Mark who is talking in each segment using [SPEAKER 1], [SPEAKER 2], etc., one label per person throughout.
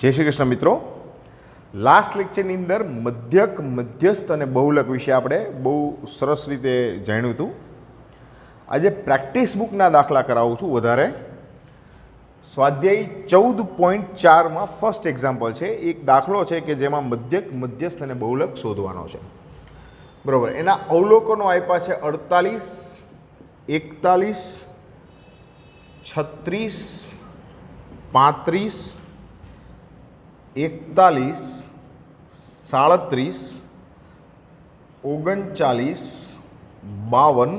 [SPEAKER 1] જય શ્રી કૃષ્ણ મિત્રો. લાસ્ટ લેક્ચરની અંદર મધ્યક, મધ્યસ્થ અને બહુલક વિશે આપણે બહુ સરસ રીતે જાણ્યું હતું. આજે પ્રેક્ટિસ બુકના દાખલા કરાવું છું વધારે. સ્વાધ્યાય 14.4માં ફર્સ્ટ એક્ઝામ્પલ છે. એક દાખલો છે કે જેમાં મધ્યક, મધ્યસ્થ અને બહુલક શોધવાનો છે. બરાબર. એના અવલોકનો આપ્યા છે 48, 41, 36, 35, 37, 39, 52,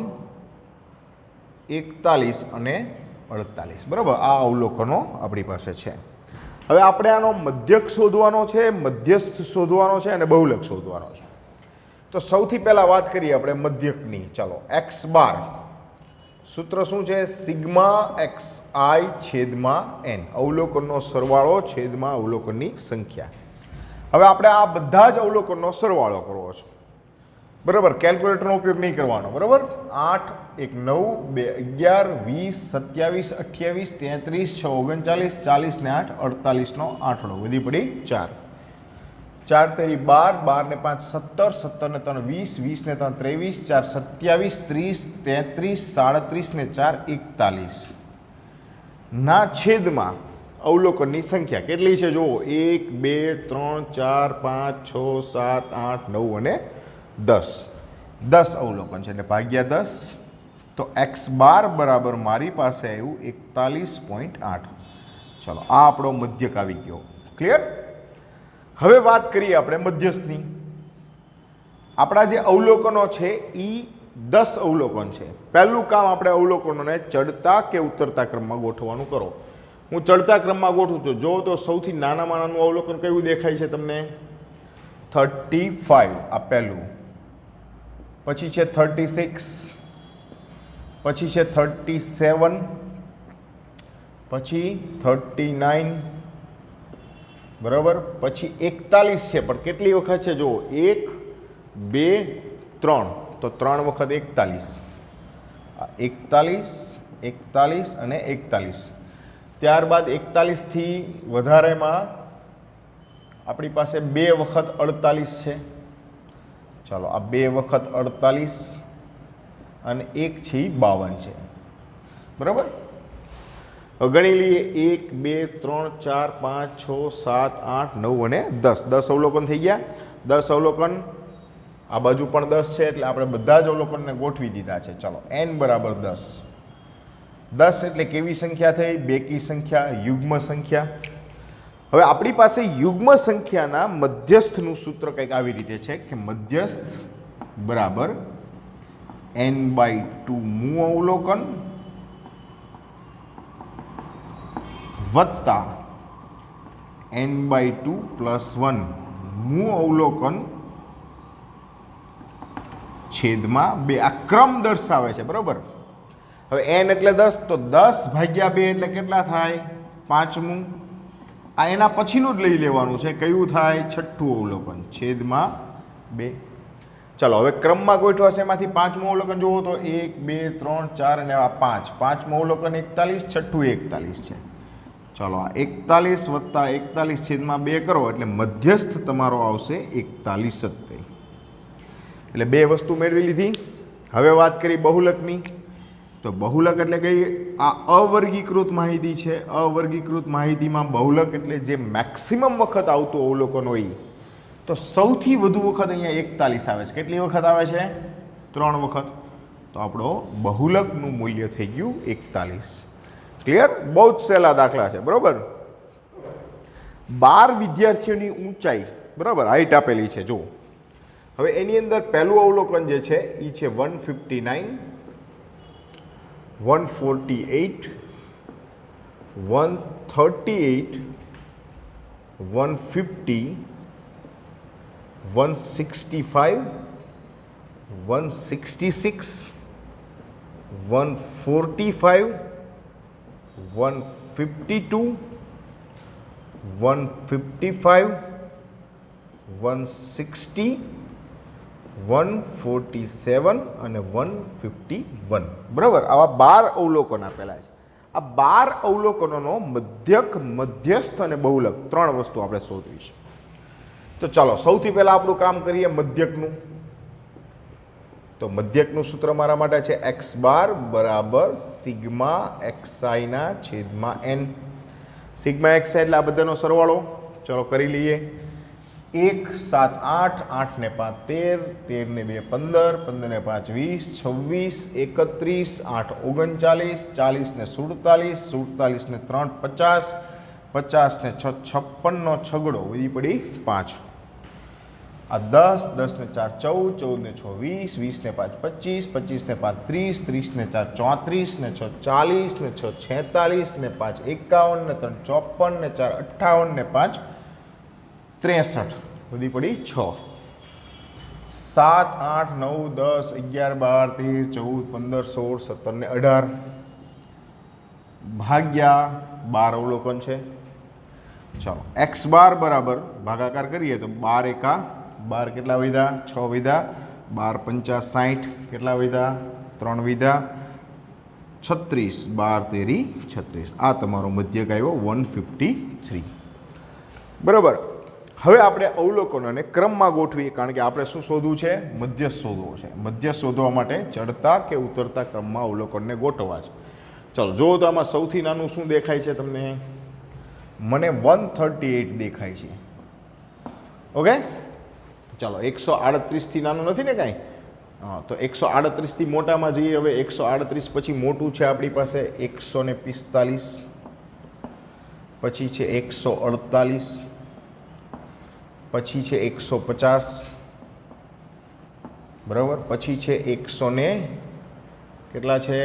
[SPEAKER 1] 41 અને 48. બરાબર. આ અવલોકનો આપણી પાસે છે. હવે આપણે આનો મધ્યક શોધવાનો છે, મધ્યસ્થ શોધવાનો છે અને બહુલક શોધવાનો છે. તો સૌથી પહેલાં વાત કરીએ આપણે મધ્યકની. ચાલો, એક્સ બાર સૂત્ર શું છે? સિગ્મા એક્સ આઈ છેદમાં એન, અવલોકનનો સરવાળો છેદમાં અવલોકનની સંખ્યા. હવે આપણે આ બધા જ અવલોકનનો સરવાળો કરવો છે. બરાબર. કેલ્ક્યુલેટરનો ઉપયોગ નહીં કરવાનો. બરાબર. 8, 1, 9, 2, 11, 20, 27, 28, 33, 6, 39, 40 ને 8, 48નો આંકડો વધી પડી 4. 4 તેરી 12, 12 ને 5 17, 17 ને 3 20, 20 ને 3 23, 4 27, 30, 33, 37 ને 4 41 ના છેદમાં અવલોકનની સંખ્યા કેટલી છે? જુઓ, 1, 2, 3, 4, 5, 6, 7, 8, 9 અને 10. 10 અવલોકન છે એટલે ભાગ્યા 10. તો એક્સ બાર બરાબર મારી પાસે આવ્યું 41.8. ચલો, આ આપણો મધ્યક આવી ગયો. ક્લિયર? હવે વાત કરીએ આપણે મધ્યસ્થની. આપણા જે અવલોકનો છે એ 10 અવલોકન છે. પહેલું કામ આપણે અવલોકનોને ચડતા કે ઉતરતા ક્રમમાં ગોઠવવાનું કરો. હું ચડતા ક્રમમાં ગોઠવું છું. જો તો સૌથી નાનામાં નાનું અવલોકન કયું દેખાય છે તમને? 35. આ પહેલું. પછી છે 36, પછી છે 37, પછી 39, બરાબર. પછી 41 છે, પણ કેટલી વખત છે? જુઓ, 1, 2, 3, તો 3 વખત 41. 41, 41 અને 41. ત્યારબાદ 41 થી વધારેમાં આપણી પાસે 2 વખત 48 છે. ચાલો, આ 2 વખત 48 અને 1 છે એ 52 છે. બરાબર. ગણી લઈએ. 1, 2, 3, 4, 5, 6, 7, 8, 9 અને 10. 10 અવલોકન થઈ ગયા. 10 અવલોકન આ બાજુ પણ 10 છે એટલે આપણે બધા જ અવલોકનને ગોઠવી દીધા છે. ચાલો, n બરાબર 10. 10 એટલે કેવી સંખ્યા થઈ? બેકી સંખ્યા, યુગ્મ સંખ્યા. હવે આપણી પાસે યુગ્મ સંખ્યાના મધ્યસ્થનું સૂત્ર કંઈક આવી રીતે છે કે મધ્યસ્થ બરાબર n/2 મૂ અવલોકન વત્તા n/2 + 1 મૂ અવલોકન છેદમાં 2. આ ક્રમ દર્શાવે છે. બરાબર. હવે n એટલે 10, તો 10 ભાગ્યા 2 એટલે કેટલા થાય? 5મું. આ એના પછીનું જ લઈ લેવાનું છે. કયું થાય? છઠ્ઠું અવલોકન છેદમાં 2. ચાલો, હવે ક્રમમાં ગોઠવા છે. એમાંથી 5મું અવલોકન જુઓ તો 1, 2, 3, 4 અને આ 5. 5મું અવલોકન 41, છઠ્ઠું 41 છે. ચાલો, આ 41 વત્તા 41 છેદમાં 2 કરો એટલે મધ્યસ્થ તમારો આવશે 41 જ તે. એટલે 2 વસ્તુ મેળવી લીધી. હવે વાત કરી બહુલકની. તો બહુલક એટલે કઈ? આ અવર્ગીકૃત માહિતી છે. અવર્ગીકૃત માહિતીમાં બહુલક એટલે જે મેક્સિમમ વખત આવતું અવલોકન હોય. તો સૌથી વધુ વખત અહીંયા 41 આવે છે. કેટલી વખત આવે છે? 3 વખત. તો આપણો બહુલકનું મૂલ્ય થઈ ગયું 41. ક્લિયર? બહુ જ સહેલા દાખલા છે. બરાબર. 12 વિદ્યાર્થીઓની ઊંચાઈ, બરાબર, હાઈટ આપેલી છે. જુઓ, હવે એની અંદર પહેલું અવલોકન જે છે એ છે 159, 148, 138, 150, 165, 166, 145, 152, 155, 160, 147 અને 151. બરાબર. આવા 12 અવલોકન આપેલા છે. આ 12 અવલોકનોનો મધ્યક, મધ્યસ્થ અને બહુલક 3 વસ્તુ આપણે શોધવી છે. તો ચાલો સૌથી પહેલા આપણું કામ કરીએ મધ્યકનું. તો મધ્યકનું સૂત્ર મારા માટે છે x બાર બરાબર સિગ્મા xi ના છેદમાં n. સિગ્મા xi એટલે આ બધાનો સરવાળો. ચલો કરી લઈએ. 1 7 8 8 ને 5 13 13 ને 2 15 15 ને 5 20 26 31 8 39 40 ને 47 47 ને 3 50 50 ને 6 56 નો છગડો વધી પડી 5. આ 10 10 ને 4 14 14 ને 6 20 20 ને 5 25 25 ને 5 30 30 ને 4 34 ને 6 40 ને 6 46 ને 5 51 ને 3 54 ને 4 58 ને 5 63 વધી પડી 6. 7 8 9 10 11 12 13 14 15 16 17 ને 18 ભાગ્યા 12 અવલોકન છે. ચાલો x બાર બરાબર ભાગાકાર કરીએ તો 12 એકા 12 કેટલા વધ્યા 6 વધ્યા 12 પંચા 60 કેટલા વધ્યા 3 વધ્યા 36 12 તેરી 36. આ તમારો મધ્યક આવ્યો 153. બરાબર. હવે આપણે અવલોકનોને ક્રમમાં ગોઠવીએ કારણ કે આપણે શું શોધવું છે મધ્યસ્થ શોધવો છે. મધ્યસ્થ શોધવા માટે ચડતા કે ઉતરતા ક્રમમાં અવલોકનને ગોઠવવા છે. ચલો જો તો આમાં સૌથી નાનું શું દેખાય છે તમને? મને 138 દેખાય છે. ઓકે ચાલો 138 થી નાનું નથી ને કાંઈ? હા તો 138 થી મોટામાં જઈએ. હવે 138 પછી મોટું છે આપણી પાસે 145, પછી છે 148, પછી છે 150, બરાબર. પછી છે 100 ને કેટલા છે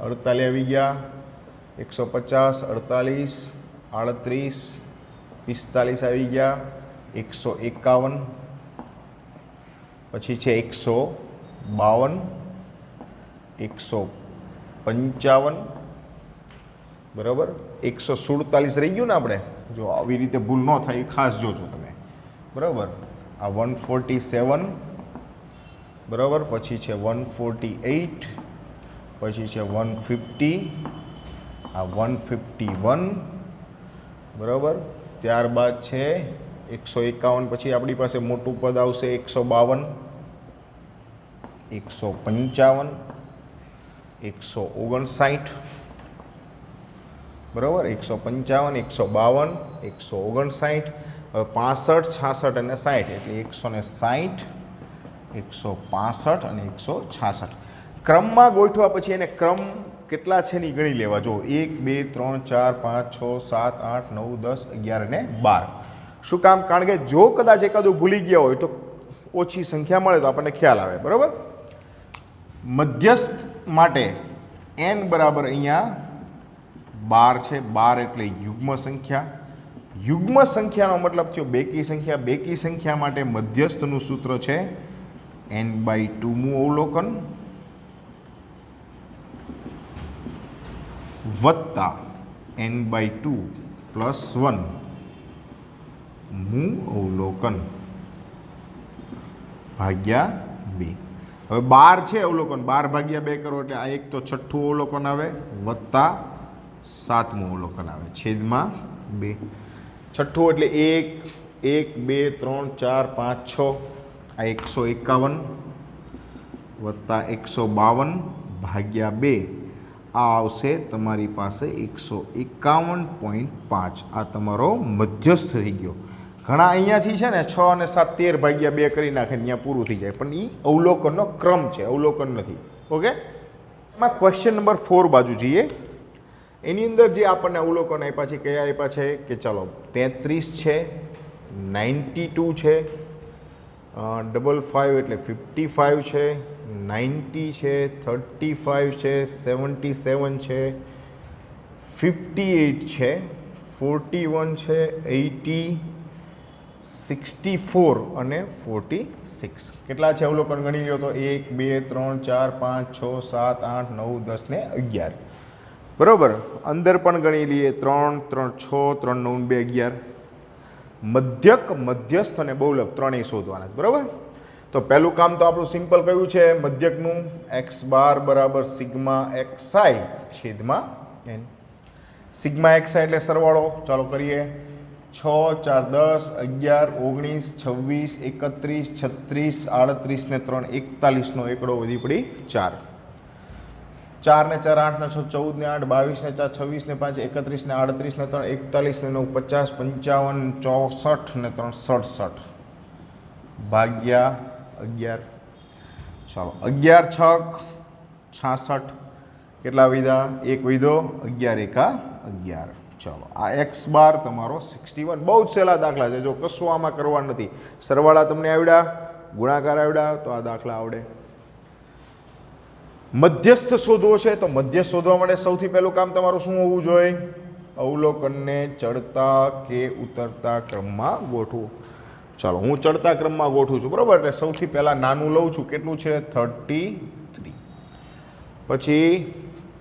[SPEAKER 1] 48 આવી ગયા 150 48 38 45 આવી ગયા 151, પછી છે 152 155, બરાબર. 147 રહી ગયું ને આપણે. જો આવી રીતે ભૂલ ન થાય ખાસ જોજો તમે, બરાબર. આ 147, બરાબર. પછી છે 148, પછી છે 150, આ 151, બરાબર. ત્યારબાદ છે 151, પછી આપણી પાસે મોટું પદ આવશે 152, 155, 159, બરાબર. 155 152 159, હવે 65 66 અને 60 એટલે 160 165 અને 166. ક્રમમાં ગોઠવા પછી એને ક્રમ કેટલા છે ની ગણી લેવા. જો 1 2 3 4 5 6 7 8 9 10 11 અને 12. શું કામ? કારણ કે જો કદાચ એકાદું ભૂલી ગયા હોય તો ઓછી સંખ્યા મળે તો આપણને ખ્યાલ આવે, બરાબર. મધ્યસ્થ માટે n બરાબર અહીંયા 12 છે. 12 એટલે યુગ્મ સંખ્યા. યુગ્મ સંખ્યાનો મતલબ થયો બેકી સંખ્યા. બેકી સંખ્યા માટે મધ્યસ્થનું સૂત્ર છે n/2 મું અવલોકન વત્તા n/2 + 1 મું અવલોકન ભાગ્યા 2. હવે 12 છે અવલોકન, 12 ભાગ્યા 2 કરો એટલે આ એક તો છઠ્ઠું અવલોકન આવે વત્તા 7મું અવલોકન આવે છેદમાં 2. છઠ્ઠું એટલે 1 1 2 3 4 5 6, આ 151 વત્તા 152 ભાગ્યા 2, આ આવશે તમારી પાસે 151.5. આ તમારો મધ્યસ્થ થઈ ગયો. ઘણા અહીંયાથી છે ને 6 અને 7 13 ભાગ્યા 2 કરી નાખે ત્યાં પૂરું થઈ જાય, પણ એ અવલોકનનો ક્રમ છે, અવલોકન નથી. ઓકે. એમાં ક્વેશ્ચન નંબર 4 બાજુ જઈએ. એની અંદર જે આપણને અવલોકન આપ્યા છે કયા આપ્યા છે કે ચાલો 33 છે, 92 છે, 55 એટલે 55 છે, 90 છે, 35 છે, 77 છે, 58 છે, 41 છે, 80, 64 અને 46. કેટલા છે અવલોકન ગણી લો તો 1 2 3 4 5 6 7 8 9 10 ને 11, બરાબર. અંદર પણ ગણી લઈએ 3 3 6 3 9 2 11. મધ્યક, મધ્યસ્થ અને બહુલક ત્રણેય શોધવાના, બરાબર. તો પહેલું કામ તો આપણું સિમ્પલ કયું છે મધ્યકનું? x બાર બરાબર સિગ્મા xi છેદમાં એન સિગ્મા એક્સ એટલે સરવાળો ચાલો કરીએ 6 4 10 11 19 26 31 36 38 ને 3 41 નો એકડો વધી પડી 4 4 ને 4 8 ને 6 14 ને 8 22 ને 4 26 ને 5 31 ને 38 ને 3 41 ને 9 50 55 64 ને 3 67 ભાગ્યા 11 ચાલો 11 6 66 કેટલા વિધા એક વિધો 11 એકા 11 ચાલો આ એક્સ બાર તમારો 61 બહુ જ સહેલા દાખલા છે જો કશું આમાં કરવાનું નથી સરવાળા તમને આવડ્યા ગુણાકાર આવડ્યા તો આ દાખલા આવડે મધ્યસ્થ શોધવો છે તો મધ્યસ્થ શોધવા માટે સૌથી પહેલું કામ તમારું શું હોવું જોઈએ અવલોકનને ચડતા કે ઉતરતા ક્રમમાં ગોઠવું ચાલો હું ચડતા ક્રમમાં ગોઠવું છું બરાબર એટલે સૌથી પહેલાં નાનું લઉં છું કેટલું છે 33 પછી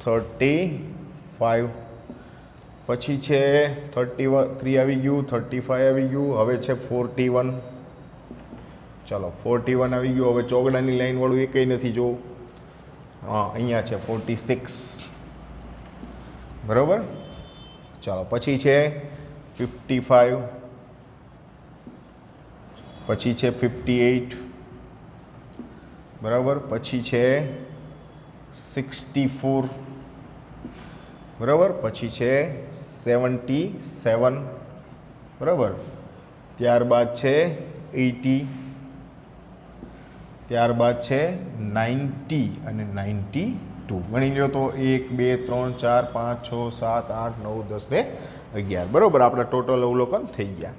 [SPEAKER 1] 35 પછી છે 33 આવી ગયું 35 આવી ગયું હવે છે 41 ચાલો 41 આવી ગયું હવે ચોગડાની લાઈનવાળું એ કંઈ નથી જો હા અહીંયા છે 46 બરાબર ચાલો પછી છે 55 પછી છે 58 બરાબર પછી છે 64 બરાબર પછી છે 77 બરાબર ત્યારબાદ છે 80 ત્યારબાદ છે 90 અને 92 ગણી લ્યો તો 1 2 3 4 5 6 7 8 9 10 ને 11 બરાબર આપણા ટોટલ અવલોકન થઈ ગયા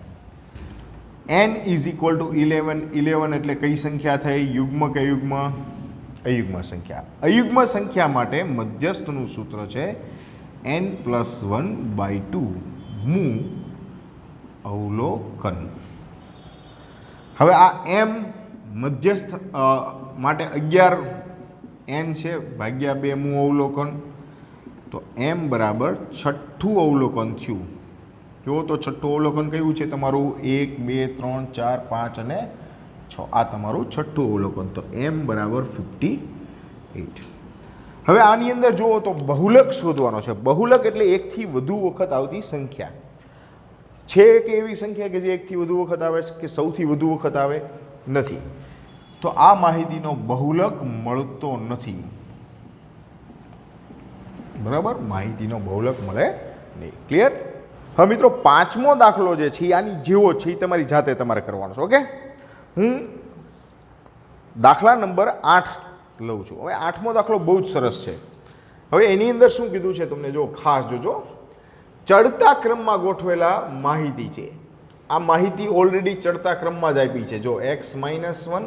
[SPEAKER 1] n ઇઝ ઇક્વલ ટુ 11 11 એટલે કઈ સંખ્યા થઈ યુગ્મ કે યુગ્મ અયુગ્મ સંખ્યા અયુગ્મ સંખ્યા માટે મધ્યસ્થનું સૂત્ર છે n+1/2 મું અવલોકન હવે આ m મધ્યસ્થ માટે 11 n છે ભાગ્યા 2 મું અવલોકન તો m બરાબર છઠ્ઠું અવલોકન થયું જો તો છઠ્ઠું અવલોકન કયું છે તમારું 1 2 3 4 5 અને 6 આ તમારું છઠ્ઠું અવલોકન તો m બરાબર 58 હવે આની અંદર જુઓ તો બહુલક શોધવાનો છે બહુલક એટલે એકથી વધુ વખત આવતી સંખ્યા છે કે એવી સંખ્યા કે જે એકથી વધુ વખત આવે કે સૌથી વધુ વખત આવે નથી તો આ માહિતીનો બહુલક મળતો નથી બરાબર માહિતીનો બહુલક મળે નહીં ક્લિયર હવે મિત્રો પાંચમો દાખલો જે છે આની જેવો છે એ તમારી જાતે તમારે કરવાનો છે ઓકે હું દાખલા નંબર 8 લઉં છું હવે 8મો દાખલો બહુ જ સરસ છે હવે એની અંદર શું કીધું છે તમને જો ખાસ જોજો ચડતા ક્રમમાં ગોઠવેલા માહિતી છે આ માહિતી ઓલરેડી ચડતા ક્રમમાં જ આપી છે જો x-1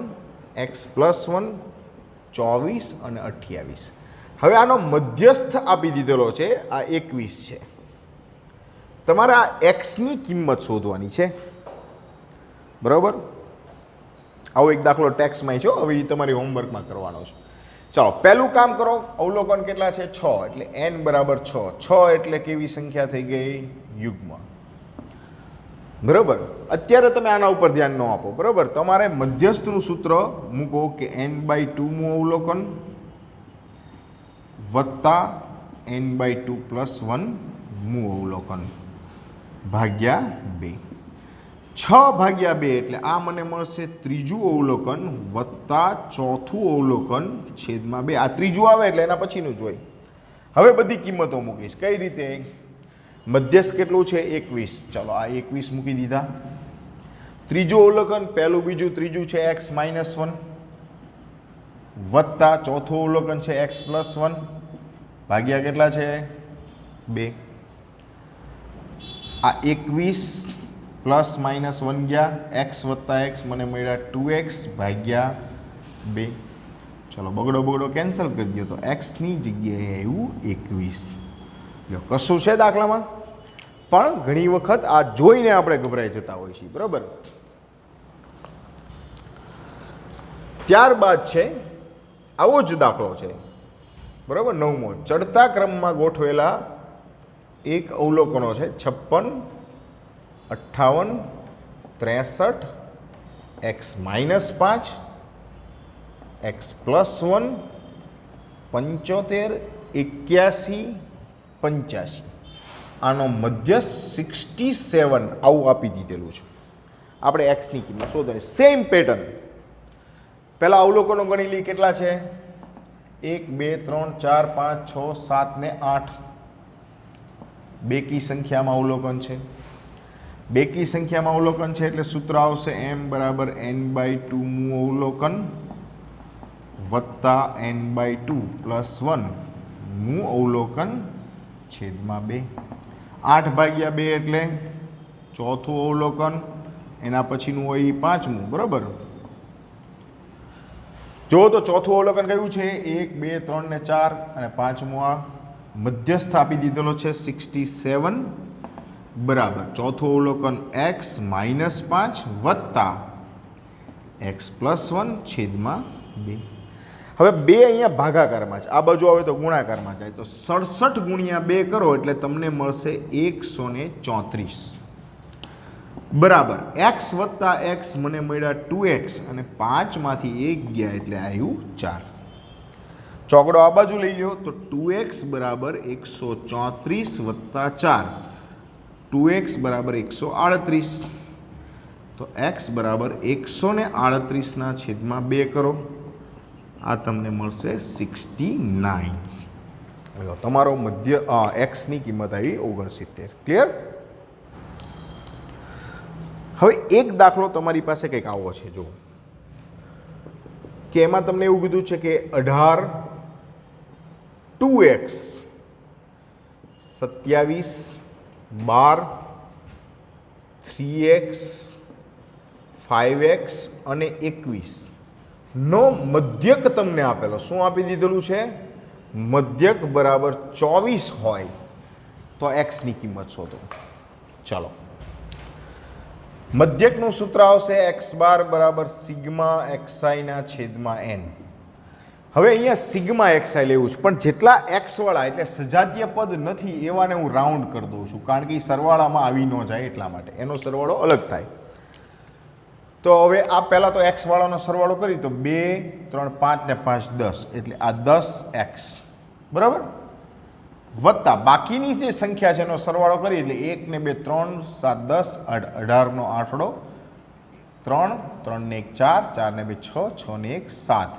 [SPEAKER 1] x+1 24 અને 28 હવે આનો મધ્યસ્થ આપી દીધેલો છે આ 21 છે તમારે આ એક્સની કિંમત શોધવાની છે બરાબર આવો એક દાખલો ટેક્સમાં છે હવે એ તમારી હોમવર્કમાં કરવાનો છે ચાલો પહેલું કામ કરો અવલોકન કેટલા છે 6 એટલે n બરાબર 6 એટલે કેવી સંખ્યા થઈ ગઈ યુગ્મ બરાબર અત્યારે તમે આના ઉપર ધ્યાન ન આપો બરાબર તમારે મધ્યસ્થનું સૂત્ર મૂકો કે n/2 મું અવલોકન વત્તા n/2 + 1 મું અવલોકન ભાગ્યા 2 6/2 એટલે આ મને મળશે ત્રીજું અવલોકન વત્તા ચોથું અવલોકન છેદમાં 2 આ ત્રીજું આવે એટલે એના પછીનું જ હોય હવે બધી કિંમતો મૂકીશ કઈ રીતે મધ્યસ્થ કેટલું છે 21 ચાલો આ 21 મૂકી દીધા ત્રીજું અવલોકન પહેલું બીજું ત્રીજું છે x-1 વત્તા ચોથું અવલોકન છે x+1 ભાગ્યા કેટલા છે 2 આ 21 +-1 ગયા x વત્તા x મને મળ્યા 2x ભાગ્યા 2 ચલો બગડો કેન્સલ કરી દો તો x ની જગ્યાએ આવ્યું 21 જો કશું છે દાખલામાં પણ ઘણી વખત આ જોઈને આપણે ગભરાઈ જતા હોઈએ છીએ બરાબર ત્યારબાદ છે આવો જ દાખલો છે બરાબર 9મો ચડતા ક્રમમાં ગોઠવેલા એક અવલોકનો છે 56 58 63 x-5 x+1 75 81 85. આનો મધ્યસ્થ 67 આવું આપી દીધેલું છે. આપણે એક્સની કિંમત શોધવાની. Same pattern. પહેલાં અવલોકનો ગણી લઈએ. કેટલા છે? 1 2 3 4 5 6 7 ને 8. બેકી સંખ્યામાં અવલોકન છે. બેકી સંખ્યામાં અવલોકન છે એટલે સૂત્ર આવશે m બરાબર n/2 મું અવલોકન વત્તા n/2 પ્લસ 1 મું અવલોકન છેદમાં 2. 8/2 એટલે ચોથું અવલોકન, એના પછીનું હોય 5મું. બરાબર. જો તો ચોથું અવલોકન કયું છે? 1 2 3 ને 4 અને 5મું આ મધ્યસ્થ આપી દીધેલો છે 67 બરાબર. ચોથું અવલોકન x -5 વત્તા x + 1 છેદમાં 2. હવે 2 અહીંયા ભાગાકારમાં છે, આ બાજુ આવે તો ગુણાકારમાં જાય. તો 67 ગુણ્યા 2 કરો એટલે તમને મળશે 134 બરાબર. x વત્તા x મને મળ્યા 2x અને 5માંથી 1 ગયા એટલે આવ્યું 4. ચોકડો આ બાજુ લઈ લો તો 2x બરાબર 134 વત્તા 4, 2x બરાબર 138. તો x બરાબર 138 છેદમાં 2 કરો, આ તમને મળશે 69. તમારો મધ્ય એક્સની કિંમત આવી 69. ક્લિયર? હવે એક દાખલો તમારી પાસે કંઈક આવો છે. જો કે એમાં તમને એવું કીધું છે કે 18 2x 27 12 3x 5x અને 21 નો મધ્યક તમને આપેલો. શું આપી દીધેલું છે? મધ્યક બરાબર 24 હોય તો એક્સની કિંમત શોધો. ચાલો, મધ્યકનું સૂત્ર આવશે x બાર બરાબર સિગ્મા xi ના છેદમાં n. હવે અહીંયા સિગ્મા xi લેવું છે, પણ જેટલા x વાળા એટલે સજાતીય પદ નથી એવાને હું રાઉન્ડ કરી દઉં છું, કારણ કે એ સરવાળામાં આવી ન જાય એટલા માટે. એનો સરવાળો અલગ થાય. તો હવે આ પહેલાં તો x વાળાનો સરવાળો કરી તો 2 3 5 ને 5 10 એટલે આ 10x બરાબર, વત્તા બાકીની જે સંખ્યા છે એનો સરવાળો કરી એટલે 1 ને 2 3 7 10 18 નો આઠડો 3 3 ને 1 4 4 ને 2 6 6 ને 1 7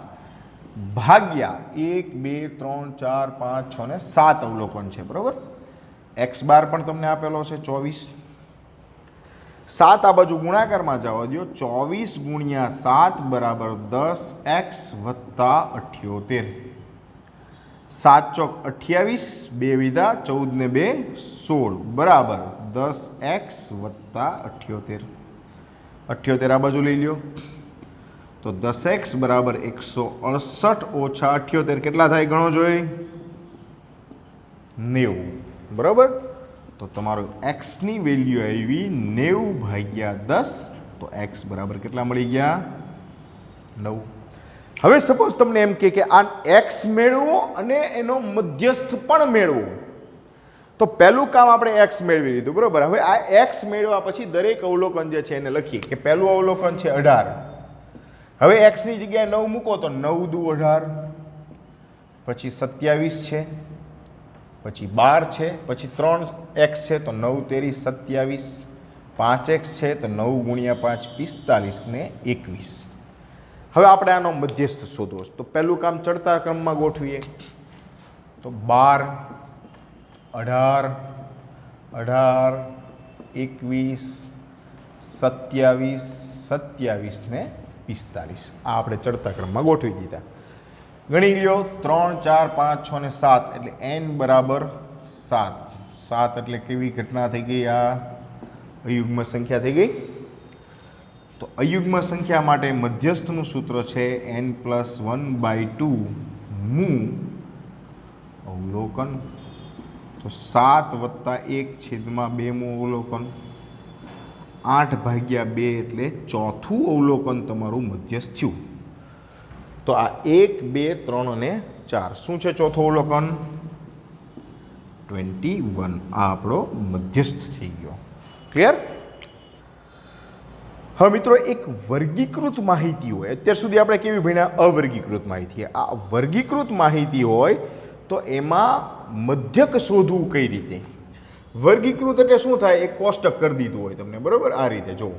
[SPEAKER 1] ભાગ્યા 1 2 3 4 5 6 ને 7 અવલોકન છે. બરાબર. x બાર પણ તમને આપેલો છે 24. 7 આ બાજુ ગુણાકારમાં જવા દો. 24 ગુણ્યા 7 બરાબર 10x વત્તા 78. 7 ચોક 28, 2 વિધા 14 ને 2 16 બરાબર 10x વત્તા 78. 78 આ બાજુ લઈ લ્યો તો 10x બરાબર 168 ઓછા 78 કેટલા થાય? ગણો જોઈએ. 90 બરાબર. તો તમારો એક્સની વેલ્યુ આવી 90 ભાગ્યા 10. તો એક્સ બરાબર કેટલા મળી ગયા? 9. હવે સપોઝ તમને એમ કે આ એક્સ મેળવો અને એનો મધ્યસ્થ પણ મેળવો, તો પહેલું કામ આપણે એક્સ મેળવી લીધું. બરાબર. હવે આ એક્સ મેળવ્યા પછી દરેક અવલોકન જે છે એને લખીએ કે પહેલું અવલોકન છે 18. હવે એક્સની જગ્યાએ 9 મૂકો તો 9 દુ 18, પછી 27 છે, પછી 12 છે, પછી 3x છે તો 9 તેરી 27, 5x છે તો 9 ગુણ્યા 5 45 ને 21. હવે આપણે આનો મધ્યસ્થ શોધવો છે તો પહેલું કામ ચડતા ક્રમમાં ગોઠવીએ તો 12 18 18 21 27 27 ને 45 આ આપણે ચડતા ક્રમમાં ગોઠવી દીધા. ગણી લ્યો 3 4 5 6 ને 7 એટલે n બરાબર 7. 7 એટલે કેવી ઘટના થઈ ગઈ? આ અયુગ્મ સંખ્યા થઈ ગઈ. તો અયુગ્મ સંખ્યા માટે મધ્યસ્થનું સૂત્ર છે n+1/2 મું અવલોકન. તો 7 વત્તા 1 છેદમાં 2 મું અવલોકન. 8 ભાગ્યા 2 એટલે ચોથું અવલોકન તમારું મધ્યસ્થ થયું. તો આ 1 2 3 અને 4 શું છે ચોથું અવલોકન? 21. આ આપણો મધ્યસ્થ થઈ ગયો. ક્લિયર? હવે મિત્રો એક વર્ગીકૃત માહિતી હોય, અત્યાર સુધી આપણે કેવી ભણ્યા? અવર્ગીકૃત માહિતી. આ વર્ગીકૃત માહિતી હોય તો એમાં મધ્યક શોધવું કઈ રીતે? વર્ગીકૃત એટલે શું થાય? એક કોષ્ટક કરી દીધું હોય તમને, બરાબર, આ રીતે જો.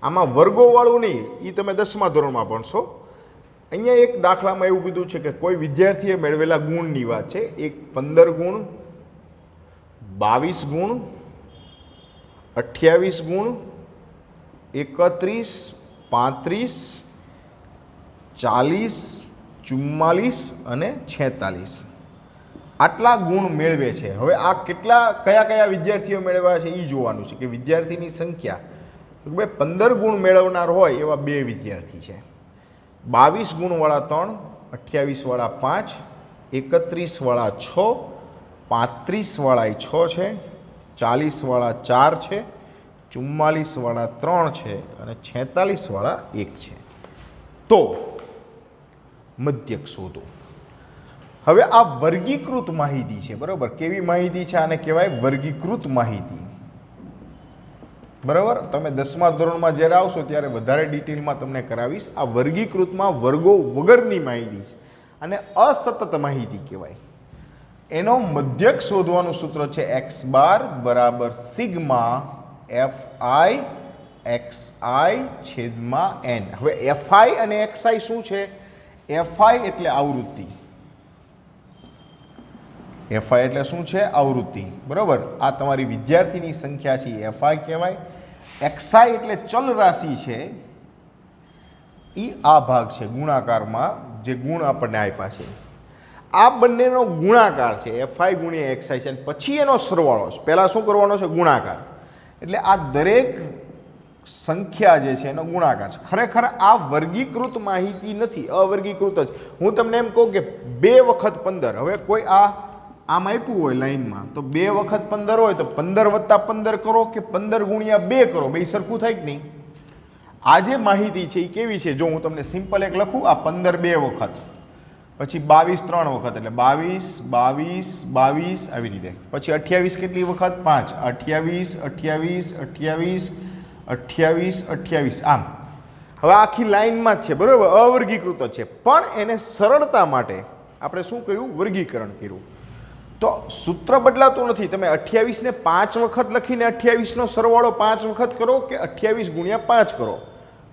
[SPEAKER 1] આમાં વર્ગોવાળું નહીં, એ તમે 10મા ધોરણમાં ભણશો. અહીંયા એક દાખલામાં એવું કીધું છે કે કોઈ વિદ્યાર્થીએ મેળવેલા ગુણની વાત છે. એક 15 ગુણ, 22 ગુણ, 28 ગુણ, 31, 35, 40, 44 અને 46 આટલા ગુણ મેળવે છે. હવે આ કયા કયા વિદ્યાર્થીઓ મેળવ્યા છે એ જોવાનું છે કે વિદ્યાર્થીની સંખ્યા. તો ભાઈ 15 ગુણ મેળવનાર હોય એવા 2 વિદ્યાર્થી છે. 22 ગુણવાળા 3, 28 વાળા 5, 31 વાળા 6, 35 વાળા 6 છે, 40 વાળા 4 છે, 44 વાળા 3 છે અને 46 વાળા 1 છે. તો મધ્યક શોધો. હવે આ વર્ગીકૃત માહિતી છે, બરાબર. કેવી માહિતી છે? આને કહેવાય વર્ગીકૃત માહિતી, બરાબર. તમે 10મા ધોરણમાં જ્યારે આવશો ત્યારે વધારે ડિટેલમાં તમને કરાવીશ. આ વર્ગીકૃતમાં વર્ગો વગરની માહિતી છે અને અસતત માહિતી કહેવાય. એનો મધ્યક શોધવાનું સૂત્ર છે x બાર બરાબર સિગ્મા fi xi છેદમાં n. હવે fi અને xi શું છે? fi એટલે આવૃત્તિ. fi એટલે શું છે? આવૃત્તિ, બરાબર. આ તમારી વિદ્યાર્થીની સંખ્યા છે, fi કહેવાય. xi એટલે ચલ રાશિ છે, એ આ ભાગ છે ગુણાકારમાં જે ગુણ આપણને આપ્યા છે. આ બંનેનો ગુણાકાર છે fi ગુણ્યા xi છે. પછી એનો સરવાળો છે. પહેલાં શું કરવાનો છે? ગુણાકાર. એટલે આ દરેક સંખ્યા જે છે એનો ગુણાકાર છે. ખરેખર આ વર્ગીકૃત માહિતી નથી, અવર્ગીકૃત જ. હું તમને એમ કહું કે 2 વખત 15. હવે કોઈ આમ આપ્યું હોય લાઈનમાં, તો 2 વખત 15 હોય તો 15 વત્તા 15 કરો કે 15 ગુણ્યા 2 કરો, બે સરખું થાય કે નહીં? આ જે માહિતી છે એ કેવી છે? જો હું તમને સિમ્પલ એક લખું, આ 15 2 વખત, પછી 22 3 વખત, એટલે 22 22 22 આવી રીતે. પછી 28 કેટલી વખત? 5. 28 28 28 28 28 આમ. હવે આખી લાઈનમાં જ છે, બરાબર, અવર્ગીકૃત છે. પણ એને સરળતા માટે આપણે શું કર્યું? વર્ગીકરણ કર્યું. તો સૂત્ર બદલાતું નથી. તમે 28 ને 5 વખત લખીને 28 નો સરવાળો 5 વખત કરો કે 28 ગુણ્યા 5 કરો,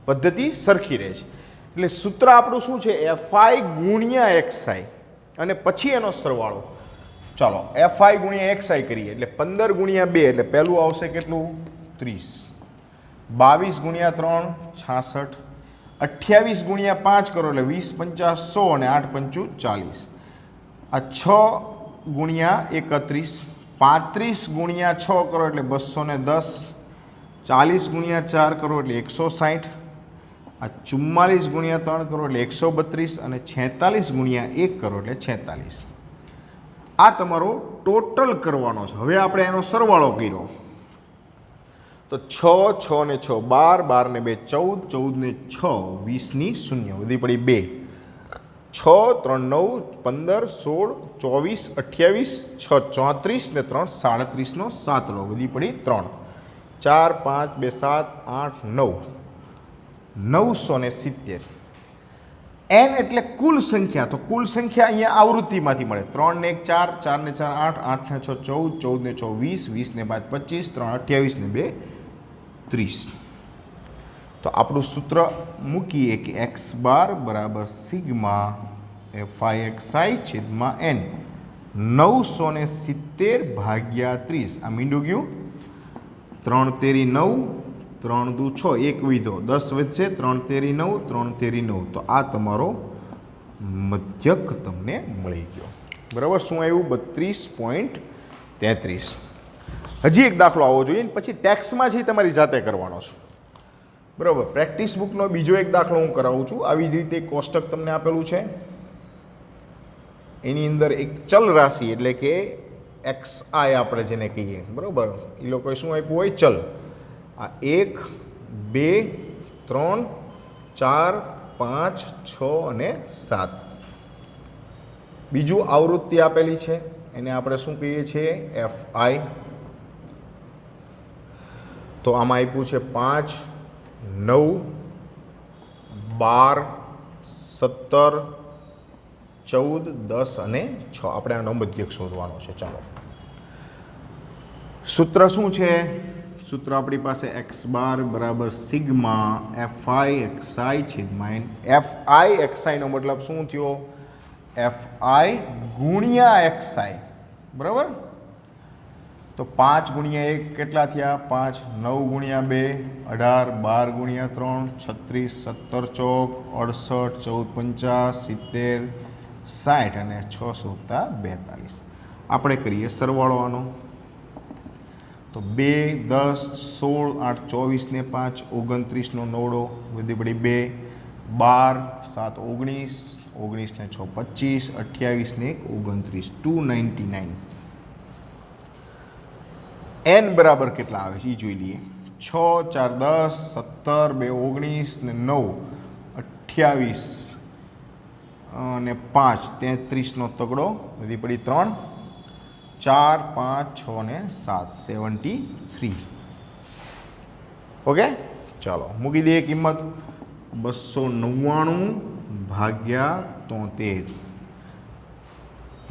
[SPEAKER 1] પદ્ધતિ સરખી રહે છે. એટલે સૂત્ર આપણું શું છે? fi ગુણ્યા xi અને પછી એનો સરવાળો. ચાલો fi ગુણ્યા xi કરીએ એટલે 15 ગુણ્યા 2 એટલે પહેલું આવશે કેટલું? 30. 22 ગુણ્યા 3 66. 28 ગુણ્યા 5 કરો એટલે 20 50 100 અને 8 5 40. આ 6 ગુણ્યા 31. 35 ગુણ્યા 6 કરો એટલે 210. 40 ગુણ્યા 4 કરો એટલે 160. આ 44 ગુણ્યા 3 કરો એટલે 132 અને 46 ગુણ્યા 1 કરો એટલે 46. આ તમારો ટોટલ કરવાનો છે. હવે આપણે એનો સરવાળો કર્યો તો 6 6 ને 6 12 12 ને 2 14 14 ને 6 20 ની 0 વધી પડી 2. 6 3 9 15 16 24 28 6 34 ને 3 37 નો 7 લો, વધી પડી 3. 4 5 2 7 8 9 970. n એટલે કુલ સંખ્યા. તો કુલ સંખ્યા અહીંયા આવૃત્તિમાંથી મળે. 3 ને 1 4, 4 ને 4 8, 8 ને 6 14, 14 ને 6 20, 20 ને 5 25, 3 28 ને 2 30. તો આપણું સૂત્ર મૂકીએ કે x બાર બરાબર સિગ્મા fi xi છેદમાં n. 970 ભાગ્યા 30. આ મીંડું ગયું. 3 તેરી 9, 3 દુ 6, 1 વીધો 10 વધશે. 3 તેરી 9, 3 તેરી 9. તો આ તમારો મધ્યક તમને મળી ગયો, બરાબર. શું આવ્યું? 32.33. હજી એક દાખલો આવવો જોઈએ પછી ટેક્સમાં છે તમારી જાતે કરવાનો છે, બરાબર. પ્રેક્ટિસ બુકનો બીજો એક દાખલો હું કરાવું છું. આવી જ રીતે કોષ્ટક તમને આપેલું છે, એની અંદર એક ચલ રાશિ એટલે કે xi આપણે જેને કહીએ, બરાબર. એ લોકોએ શું આપ્યું હોય? ચલ. આ 1 2 3 4 5 6 અને 7. બીજું આવૃત્તિ આપેલી છે, એને આપણે શું કહીએ છીએ? fi. તો આમાં આપ્યું છે 5 9 12 17 14, 10 અને 6 આપણે આનો મધ્યક શોધવાનો છે. ચાલો, સૂત્ર શું છે? સૂત્ર આપણી પાસે x બાર બરાબર સિગ્મા fi xi છેદમાં fi xi નો મતલબ શું થયો? fi ગુણ્યા xi, બરાબર? તો 5 ગુણ્યા 1 કેટલા થયા? 5. 9 ગુણ્યા 2 18, 12 ગુણ્યા 3 36, 17 ચોક 68, 14 50 70 60 અને 6 × 42. આપણે કરીએ સરવાળો આનો. તો 2 10 16 8 24 ને 5 29 નો નવડો વધી પડી 2 12 7 19 19 ને 6 25 28 ને 29 299. n બરાબર કેટલા આવે છે એ જોઈ લઈએ. 6 4 10 17 2 19 ને 9 28 અને 5 33 નો તગડો વધી પડી 3 4 5 6 ને 7 73. ઓકે, ચાલો મૂકી દઈએ કિંમત 299 ભાગ્યા 73.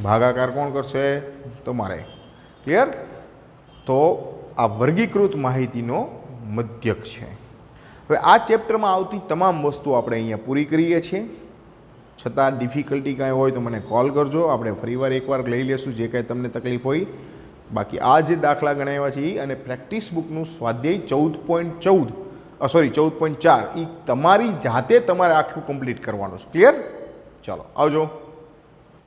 [SPEAKER 1] ભાગાકાર કોણ કરશે? તમારે. ક્લિયર? તો આ વર્ગીકૃત માહિતીનો મધ્યક છે. હવે આ ચેપ્ટરમાં આવતી તમામ વસ્તુ આપણે અહીંયા પૂરી કરીએ છીએ. છતાં ડિફિકલ્ટી કાંઈ હોય તો મને કોલ કરજો. આપણે ફરીવાર એકવાર લઈ લેશું જે કાંઈ તમને તકલીફ હોય. બાકી આ જે દાખલા ગણાવ્યા છે એ અને પ્રેક્ટિસ બુકનું સ્વાધ્યાય 14.4 એ તમારી જાતે તમારે આખું કમ્પ્લીટ કરવાનું છે. ક્લિયર? ચાલો આવજો.